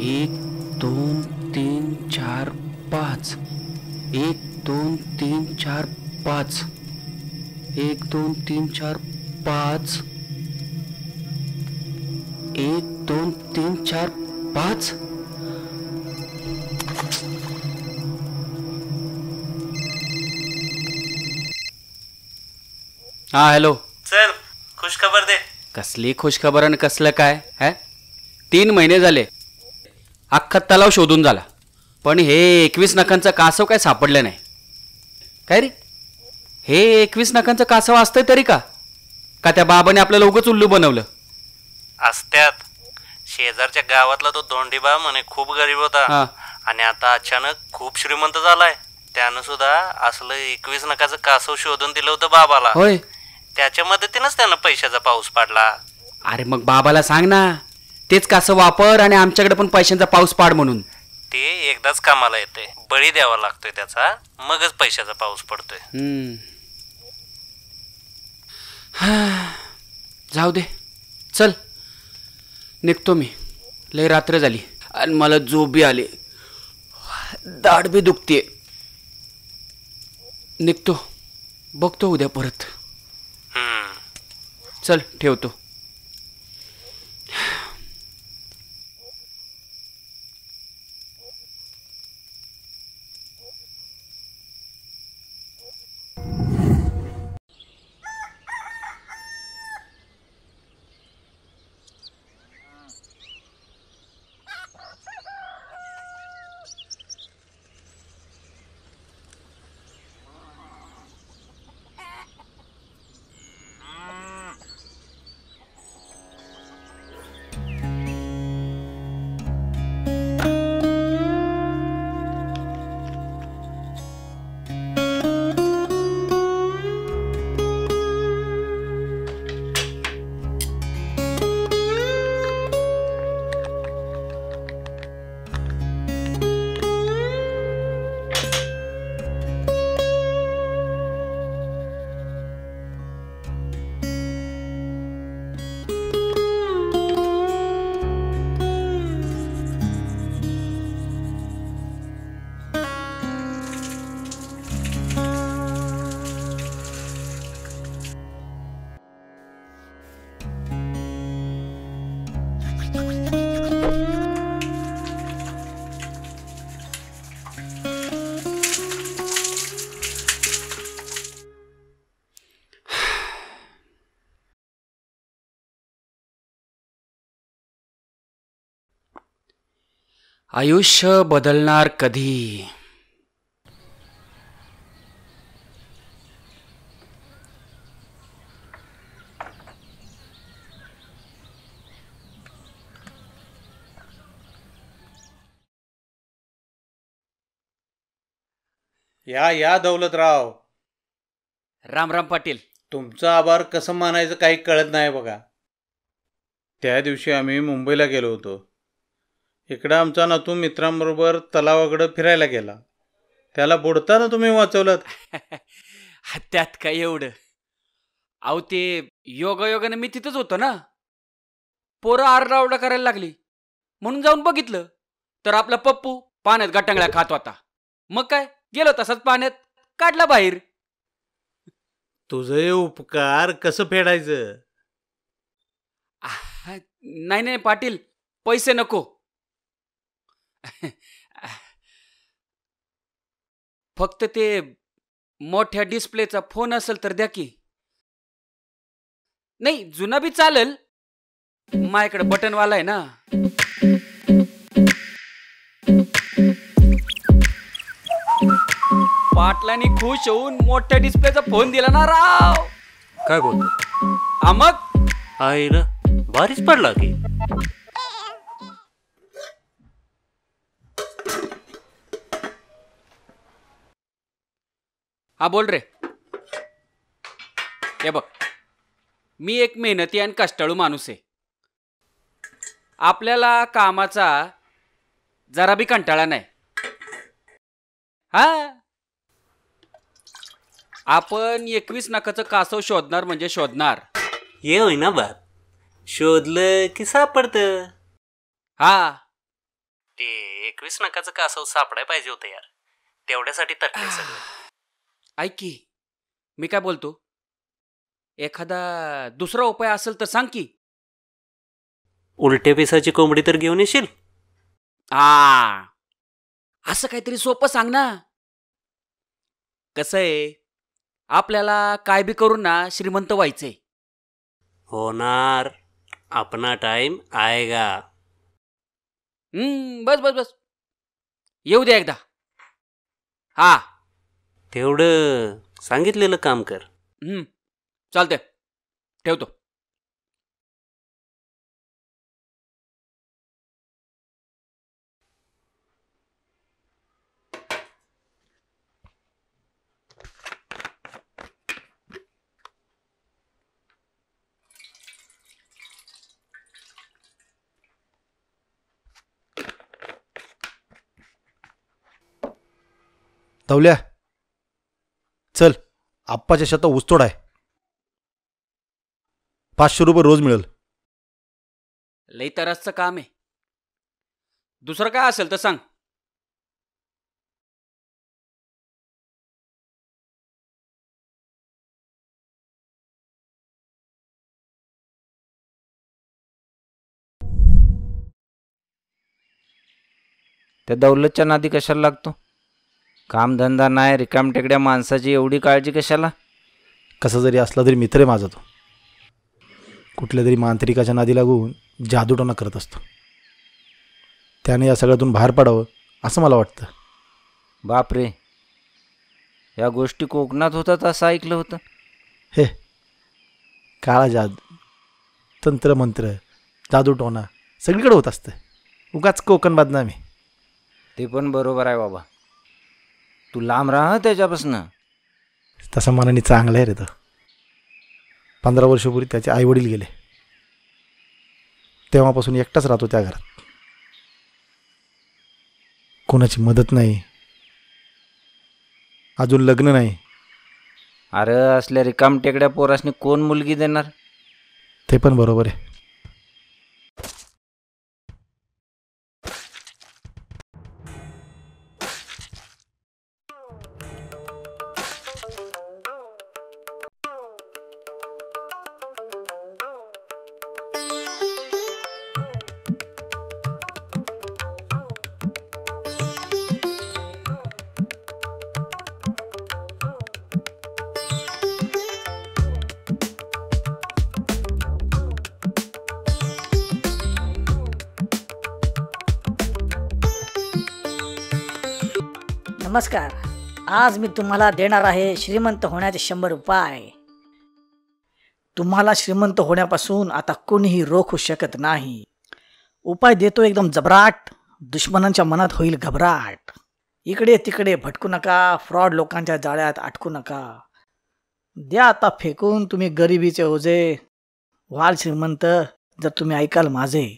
एक दोन तीन चार पाच, एक दोन तीन चार पाच, एक दोन तीन चार पाच, एक दोन तीन चार पाच. हा हॅलो. चल खुशखबर दे. कसली खुशखबर आणि कसलं काय है? 3 महिने झाले अख्खा तलाव शोधून झाला, पण हे 21 नखांचं कासव काय सापडलं नाही. काय रे, हे 21 नखांचं कासव असतंय तरी का त्या बाबाने आपल्याला उगाच उल्लू बनवलं? असत्यात. शेजारच्या गावातला तो धोंडीबा म्हणे खूप गरीब होता आणि आता अचानक खूप श्रीमंत झालाय. त्यानं सुद्धा असलं 21 नखाचं कासव शोधून दिलं होतं बाबाला. होय, त्याच्या मदतीनंच त्यानं पैशाचा पाऊस पाडला. अरे मग बाबाला सांग ना, तेच कासव वापर आणि आमच्याकडे पण पैशांचा पाऊस पाड म्हणून. ते एकदाच कामाला येते, बळी द्यावा लागतोय त्याचा, मगच पैशाचा पाऊस पडतोय. जाऊ दे, चल निघतो मी. लय रात्र झाली आणि मला झोप बी आली, दाढ बी दुखतीये. निघतो, बघतो उद्या परत. चल ठेवतो. आयुष्य बदलणार कधी? या दौलतराव. राम राम पाटील. तुमचं आभार कसं मानायचं काही कळत नाही बघा. त्या दिवशी आम्ही मुंबईला गेलो होतो. इकडं आमचा नातू मित्रांबरोबर तलावाकडं फिरायला गेला. त्याला बुडताना तुम्ही वाचवलं. त्यात काय एवढं? अहो ते योगायोगाने मी तिथंच होतो ना. पोरं आरडाओरडा करायला लागली म्हणून जाऊन बघितलं तर आपला पप्पू पाण्यात गटांगळ्या खात होता. मग काय, गेलो तसाच पाण्यात, काढला बाहेर. तुझे उपकार कसं फेडायचं? नाही नाही पाटील, पैसे नको. फक्त ते मोठ्या डिस्प्लेचा फोन असेल तर द्या की. नाही जुना बी चालेल, माझ्याकडे बटनवाला आहे ना. पाटलांनी खुश होऊन मोठ्या डिस्प्लेचा फोन दिला ना राव. काय बोलतो? मग आईला भारीच पडला की. हा बोल रे. हे बघ, मी एक मेहनती आणि कष्टाळू माणूस आहे. आपल्याला कामाचा जरा बी कंटाळा नाही. हा, आपण 21 नखाचं कासव शोधणार म्हणजे शोधणार. ये होय ना बात, शोधलं की सापडतं. हा, ते 21 नखाचं कासव सापडाय पाहिजे होतं यार, तेवढ्यासाठी तटले सगळं. ऐक की, मी काय बोलतो, एखादा दुसरा उपाय असेल तर सांग की. उलट्या पिसाची कोंबडी तर घेऊन येशील. हा, असं काहीतरी सोपं सांग ना. कसं आहे, आपल्याला काय बी करून ना श्रीमंत व्हायचंय. होणार, अपना टाइम आएगा. बस बस बस, येऊ द्या एकदा. हा, तेवढं सांगितलेलं काम कर. चालतंय, ठेवतो. तवल्या, चल, आप्पाच्या शेतात ऊसतोड आहे. 500 रुपये रोज मिळेल. लई तरसचं काम आहे. दुसरं काय असेल तर सांग. त्या दौलतच्या नादी कशाला लागतो? कामधंदा नाही, रिकामटेकड्या माणसाची एवढी काळजी कशाला? कसा जरी असला तरी मित्र आहे माझा तो. कुठल्या तरी मांत्रिकाच्या नादी लागून जादूटोना करत असतो. त्याने या सगळ्यातून बाहेर पडावं असं मला वाटतं. बापरे, या गोष्टी कोकणात होतात असं ऐकलं होतं. हे काळा जादू, तंत्रमंत्र, जादूटोना सगळीकडे होत असतं. उगाच कोकण बदनामी. ते पण बरोबर आहे बाबा, तू लांब राहा त्याच्यापासून. तसा मनाने चांगला आहे रे तो. 15 वर्षापूर्वी त्याचे आईवडील गेले, तेव्हापासून एकटाच राहतो त्या घरात. कोणाची मदत नाही, अजून लग्न नाही. अरे असल्या रिकामटेकड्या पोरासनी कोण मुलगी देणार? ते पण बरोबर आहे. नमस्कार. आज मी तुम्हाला देणार आहे श्रीमंत होण्याचे 100 उपाय. तुम्हाला श्रीमंत होण्यापासून आता कोणीही रोखू शकत नाही. उपाय देतो एकदम जबराट. दुश्मनांच्या मनात होईल घबराट. इकडे तिकडे भटकू नका, फ्रॉड लोकांच्या जाळ्यात अटकू नका. द्या आता फेकून तुम्ही गरिबीचे ओझे. व्हाल श्रीमंत जर तुम्ही ऐकाल माझे.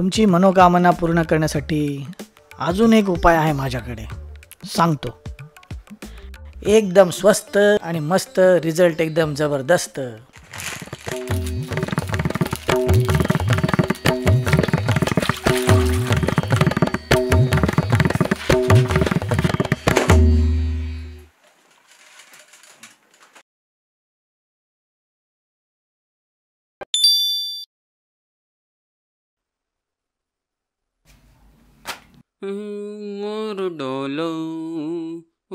तुमची मनोकामना पूर्ण करण्यासाठी अजून एक उपाय आहे माझ्याकडे, सांगतो. एकदम स्वस्त आणि मस्त, रिझल्ट एकदम जबरदस्त. मोर डोलो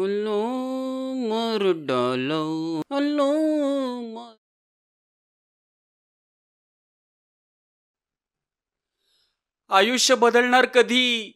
उल्लो मोर डोलो उल्लो मोर. आयुष्य बदलणार कधी?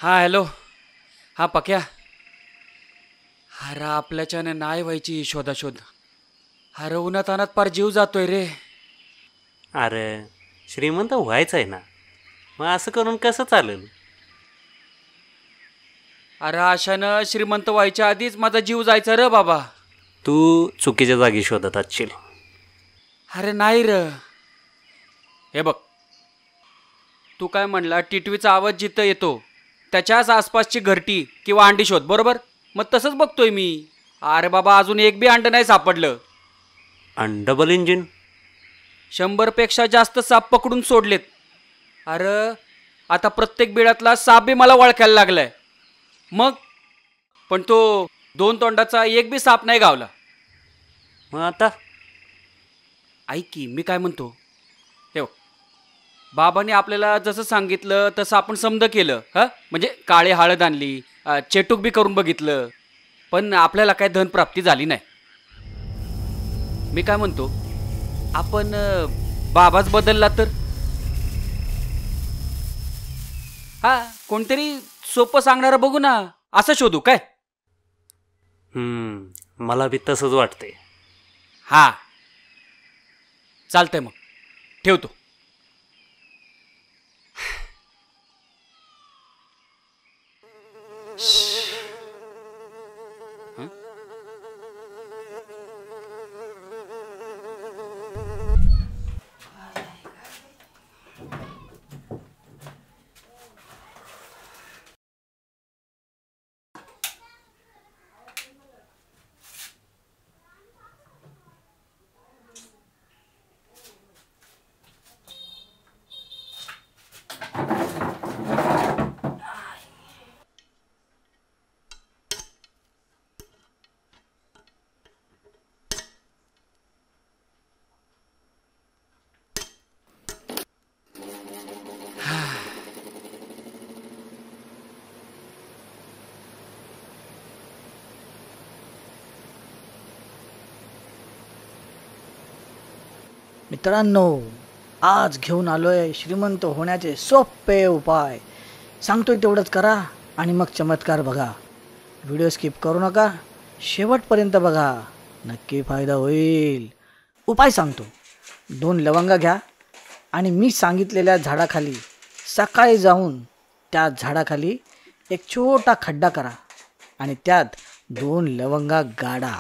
हा हॅलो. हा पक्या. अरे आपल्याच्याने नाही व्हायची शोधाशोध. अरे उन्हात अनात पार जीव जातोय रे. अरे श्रीमंत व्हायचं आहे ना, मग असं करून कसं चालेल? अरे अशानं श्रीमंत व्हायच्या आधीच माझा जीव जायचा रे बाबा. तू चुकीच्या जागी शोधत असशील. अरे नाही र. हे बघ, तू काय म्हणला, टिटवीचा आवाज जिथं येतो त्याच्याच आसपासची घरटी किंवा अंडी शोध, बरोबर? मग तसंच बघतोय मी. अरे बाबा अजून एक बी अंड नाही सापडलं. डबल इंजिन 100पेक्षा जास्त साप पकडून सोडलेत. अरे आता प्रत्येक बिळातला साप बी मला ओळखायला लागलाय. मग पण तो 2 तोंडाचा एक बी साप नाही गावला. मग आता ऐक की मी काय म्हणतो. हे बघ, बाबाने आपल्याला जसं सांगितलं तसं आपण समज केलं. म्हणजे काळे हळद आणली, चेटूक बी करून बघितलं, पण आपल्याला काय धनप्राप्ती झाली नाही. मी काय म्हणतो, आपण बाबाच बदलला तर? कोणतरी सोपं सांगणारं बघू ना, असं शोधू काय? मला बी तसंच वाटतंय. हा चालतंय, मग ठेवतो. मित्रांनो, आज घेऊन आलोय श्रीमंत होण्याचे सोपे उपाय. सांगतोय तेवढंच करा आणि मग चमत्कार बघा. व्हिडिओ स्किप करू नका, शेवटपर्यंत बघा, नक्की फायदा होईल. उपाय सांगतो. 2 लवंगा घ्या आणि मी सांगितलेल्या झाडाखाली सकाळी जाऊन त्या झाडाखाली एक छोटा खड्डा करा आणि त्यात 2 लवंगा गाडा.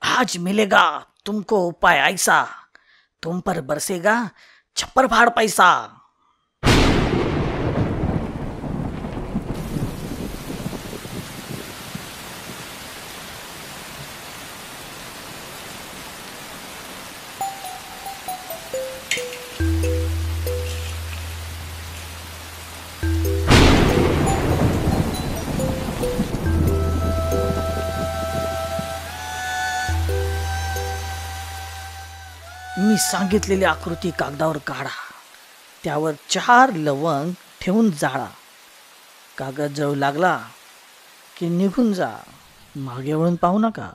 आज मिलेगा तुमको उपाय ऐसा, तुम पर बरसेगा छप्पर फाड़ पैसा. मी सांगितलेली आकृती कागदावर काढा. त्यावर 4 लवंग ठेवून जाळा. कागद जळू लागला की निघून जा, मागे वळून पाहू नका.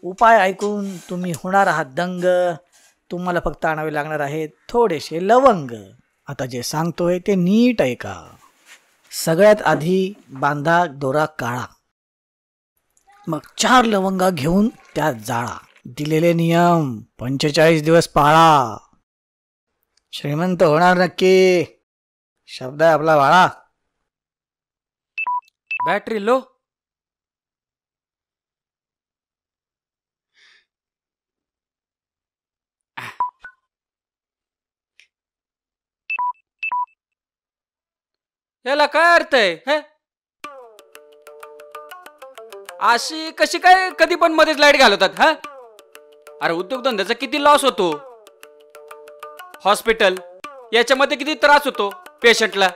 उपाय ऐकून तुम्ही होणार आहात दंग. तुम्हाला फक्त आणावे लागणार आहेत थोडेसे लवंग. आता जे सांगतोय ते नीट ऐका. सगळ्यात आधी बांधा दोरा काळा. मग 4 लवंगा घेऊन त्यात जाळा. दिलेले नियम 45 दिवस पाळा. श्रीमंत होणार नक्की. शब्द आहे आपला बाळा. Battery low. याला काय अर्थ आहे हे? अशी कशी काय कधी पण मध्येच लाईट घालवतात हा? अरे उद्योगधंद्याचा किती लॉस होतो. हॉस्पिटल याच्यामध्ये किती त्रास होतो पेशंटला.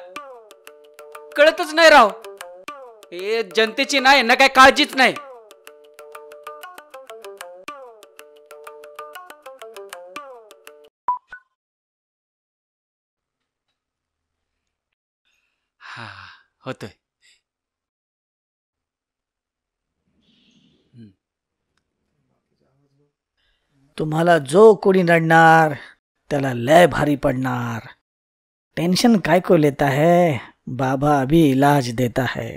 कळतच नाही राव. हे जनतेची नाही ना काय काळजीच नाही. हा होतोय. तुम्हाला जो कोणी नडणार त्याला लय भारी पडणार. टेंशन काय को लेता है, बाबा अभी इलाज देता है.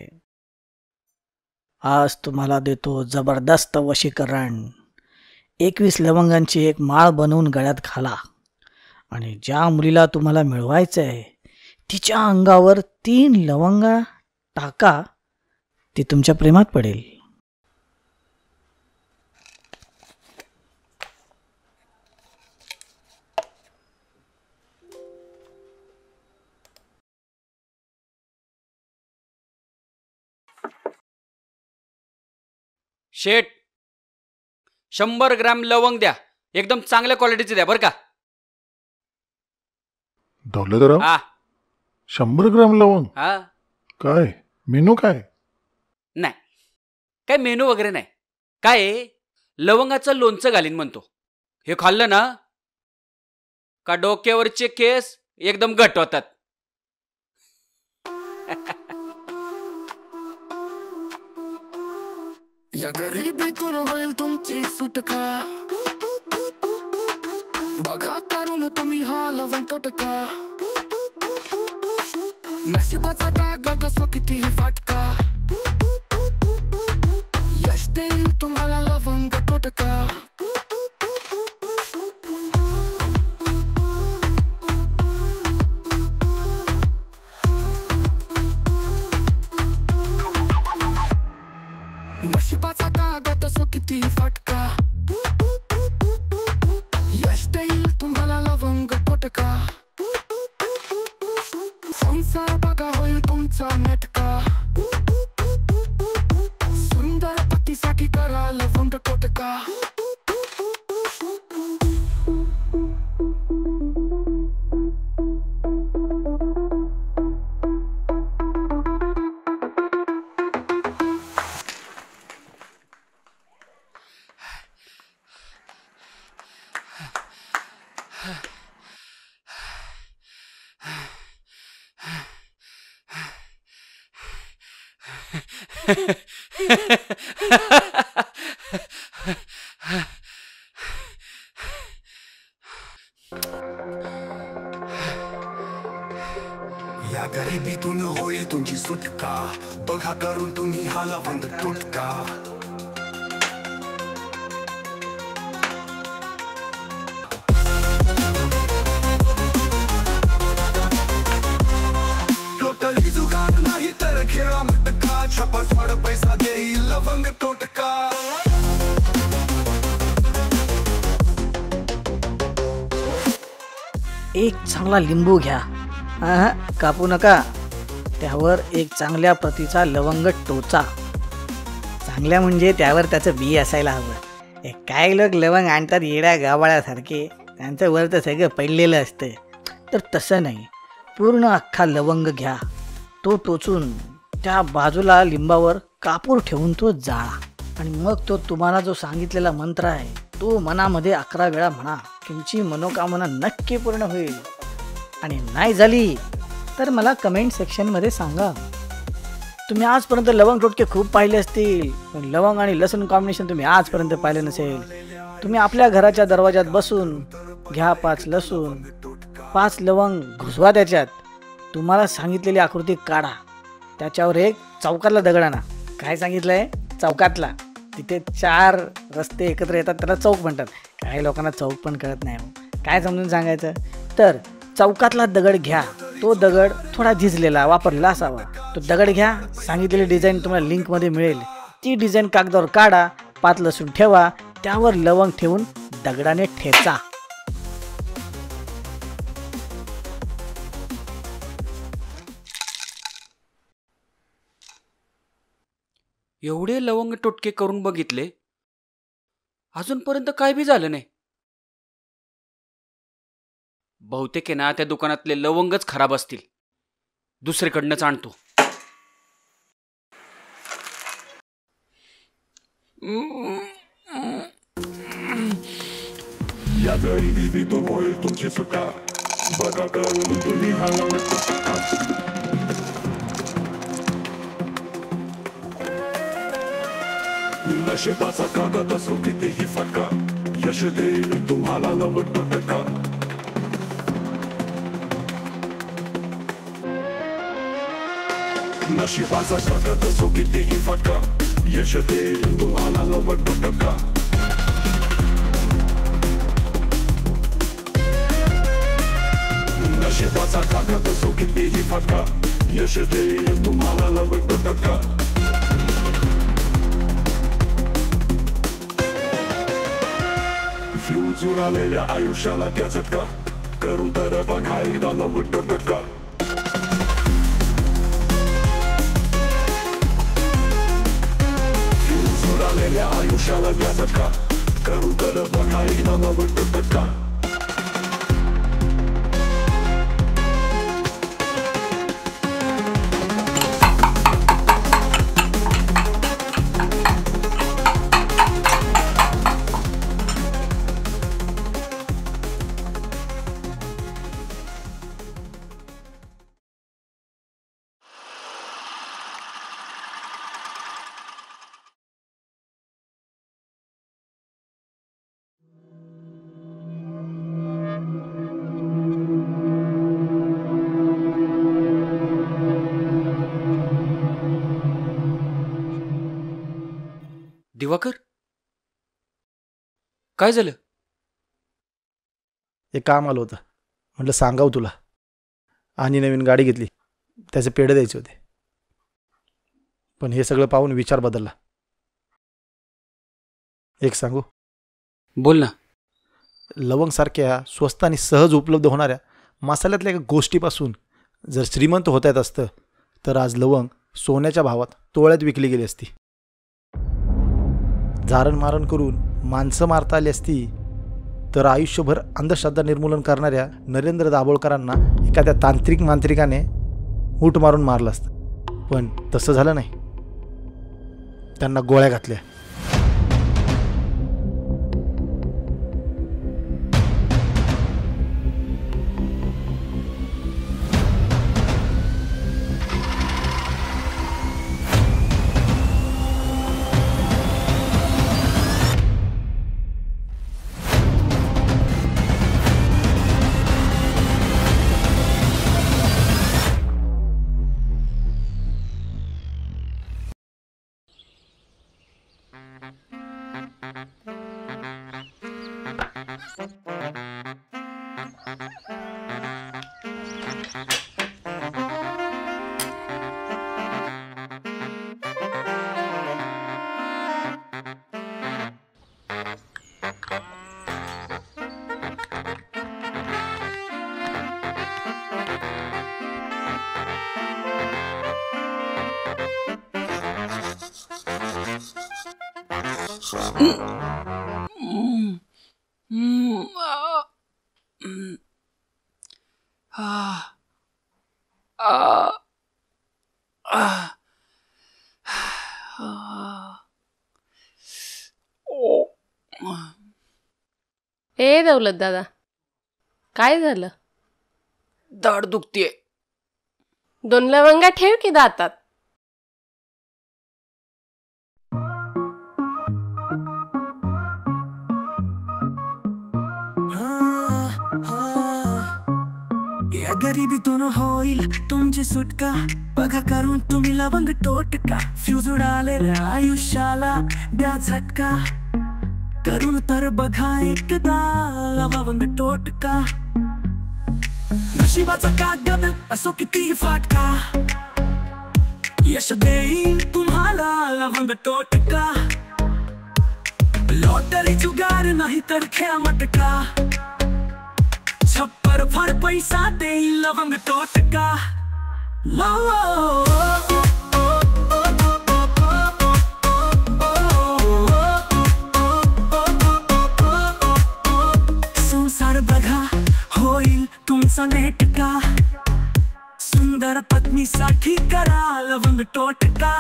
आज तुम्हाला देतो जबरदस्त वशीकरण. 21 लवंगांची एक माळ बनवून गळ्यात घाला आणि ज्या मुलीला तुम्हाला मिळवायचंय तिच्या अंगावर 3 लवंगा टाका. ती तुमच्या प्रेमात पडेल. शेट 100 ग्रॅम लवंग द्या. एकदम चांगल्या क्वालिटीचे द्या बरं का. दौलतराव हा 100 ग्राम लवंग हा काय मेनू काय? नाही काय मेनू वगैरे नाही. काय आहे, लवंगाचं लोणचं घालीन म्हणतो. हे खाल्लं ना का डोक्यावरचे केस एकदम घट होतात. या गरिबीतून होईल तुमची सुटका, बघा करून तुम्ही हा लवंग टोटका. नशिबाचा कागद असो कितीही फाटका, यश देईल तुम्हाला लवंग टोटका. नशिबाचा कागद असो कितीही फाटका, यश देईल तुम्हाला लवंग टोटका. संसार बघा होईल तुमचा नेटका, सुंदर पतीसाठी करा लवंग टोटका. या गरिबीतून होईल तुमची सुटका, बघा करून तुम्ही हा लवंग टोटका. टोटली जुगार नाही तर खेळा मटका, छपाट पैसा देईल लवंग टोटका. एक चांगला लिंबू घ्या, कापू नका. त्यावर एक चांगल्या प्रतीचा लवंग टोचा. चांगल्या म्हणजे त्यावर त्याचं बी असायला हवं. काय लोक लवंग आणतात येड्या गावाळ्यासारखे, त्यांचं वर तर सगळं पडलेलं असतं. तर तसं नाही, पूर्ण अख्खा लवंग घ्या. तो टोचून त्या बाजूला लिंबावर कापूर ठेवून तो जाळा. आणि मग तो तुम्हाला जो सांगितलेला मंत्र आहे तो मनामध्ये 11 वेळा म्हणा. तुमची मनोकामना नक्की पूर्ण होईल. आणि नाही झाली तर मला कमेंट सेक्शनमध्ये सांगा. तुम्ही आजपर्यंत लवंग टोटके खूप पाहिले असतील, पण लवंग आणि लसूण कॉम्बिनेशन तुम्ही आजपर्यंत पाहिलं नसेल. तुम्ही आपल्या घराच्या दरवाजात बसून घ्या 5 लसूण, 5 लवंग घुसवा त्याच्यात. तुम्हाला सांगितलेली आकृती काढा. त्याच्यावर एक चौकातला दगड आणा. काय सांगितलंय? चौकातला. तिथे 4 रस्ते एकत्र येतात, त्याला चौक म्हणतात. काही लोकांना चौक पण कळत नाही. काय समजून सांगायचं? तर चौकातला दगड घ्या. तो दगड थोडा झिजलेला वापरला असावा. तो दगड घ्या. सांगितलेली डिझाईन तुम्हाला लिंकमध्ये मिळेल. ती डिझाईन कागदावर काढा. 5 लसूण ठेवा. त्यावर लवंग ठेवून दगडाने ठेचा. एवढे लवंग टोटके करून बघितले, अजूनपर्यंत काय बी झालं नाही. बहुतेक आहे ना त्या दुकानातले लवंगच खराब असतील. दुसरीकडनंच आणतो. या गरिबीतून होईल तुमची सुटका, बघा करून तुम्ही हा लवंग टोटका. नशिबाचा कागद असो कितीही फाटका, यश देईल तुम्हाला लवंग टोटका. नशिबाचा कागद असो कितीही फाटका, यश देईल तुम्हाला लवंग टोटका. नशिबाचा कागद असो कितीही फाटका, यश देईल तुम्हाला लवंग टोटका. फ्यूज उडालेल्या आयुष्याला त्या झटका, करून तर बघा एकदा लवंग टोटका. फ्यूज उडालेल्या आयुष्याला त्या झटका, करून तर बघा एकदा लवंग टोटका. दिवाकर, काय झालं? एक काम आलं होतं, म्हटलं सांगाव तुला. आणि नवीन गाडी घेतली, त्याचे पेढे द्यायचे होते. पण हे सगळं पाहून विचार बदलला. एक सांगू? बोल ना. लवंगसारख्या स्वस्त आणि सहज उपलब्ध होणाऱ्या मसाल्यातल्या एका गोष्टीपासून जर श्रीमंत होता येत असतं तर आज लवंग सोन्याच्या भावात तोळ्यात विकली गेली असती. जारण मारण करून माणसं मारता आली असती तर आयुष्यभर अंधश्रद्धा निर्मूलन करणाऱ्या नरेंद्र दाभोळकरांना एखाद्या तांत्रिक मांत्रिकाने ऊट मारून मारलं असतं. पण तसं झालं नाही. त्यांना गोळ्या घातल्या. ए दौलत दादा, काय झालं? दाढ दुखतीये. 2 लवंगा ठेव की दातात. या गरिबीतून होईल तुमची सुटका, बघा करून तुम्ही लवंग टोटका. फ्यूज उडालेल्या आयुष्याला द्या झटका, करून तर बघा एकदा लवंग टोटका. नशिबाचा कागद असो किती फाटका, यश देईल तुम्हाला लवंग टोटका. लॉटरी जुगार नाही तर खेळ मटका, छप्पर फार पैसा देईल लवंग टोटका. संसार बघा होईल तुमचा नेटका, सुंदर पत्नीसाठी करा लवंग टोटका.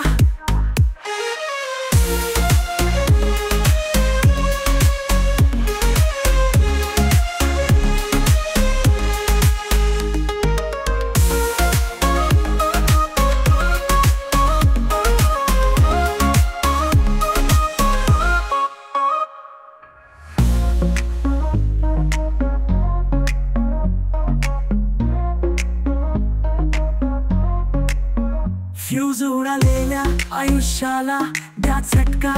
फ्यूज उडालेल्या आयुष्याला द्या झटका,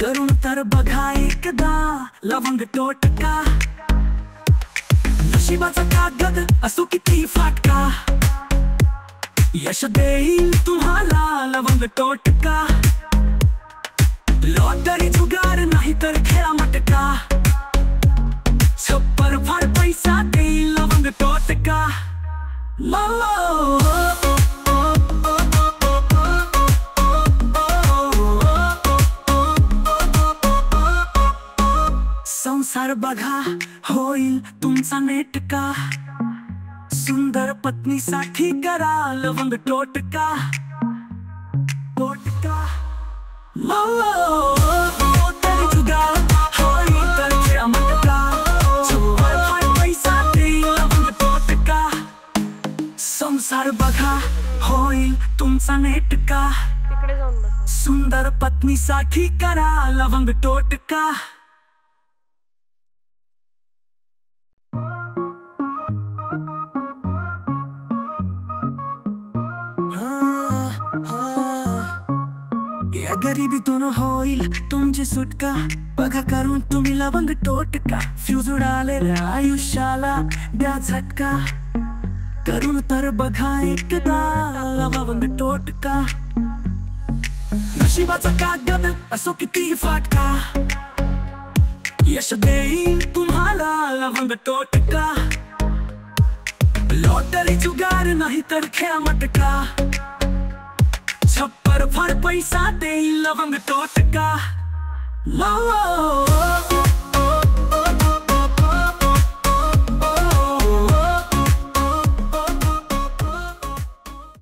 करून तर बघा एकदा लवंग टोटका. नशिबाचा कागद असो किती फाटका, यश देईल तुम्हाला लवंग टोटका. लॉटरी जुगार नाही तर खेळा मटका, छप्पर फार पैसा देईल लवंग टोटका. संसार बघा होईल तुमचा नेटका, सुंदर पत्नीसाठी करा लवंग टोटका. टोटका लॉटरी जुगार होईल तर खेळा मटका, छप्पर फार पैसा देईल लवंग टोटका. संसार बघा होईल तुमचा नेटका, तिकडे जाऊन बस. सुंदर पत्नीसाठी करा लवंग टोटका. या गरिबीतून होईल तुमची सुटका, बघा करून तुम्ही लवंग टोटका. फ्यूज उडालेल्या आयुष्याला द्या झटका, करून तर बघा एकदा लवंग टोटका. नशिबाचा कागद असो कितीही फाटका, यश देईल तुम्हाला लवंग टोटका. लॉटरी जुगार नाही तर खेळ मटका, छप्पर फड पैसा देईल लवंग टोटका.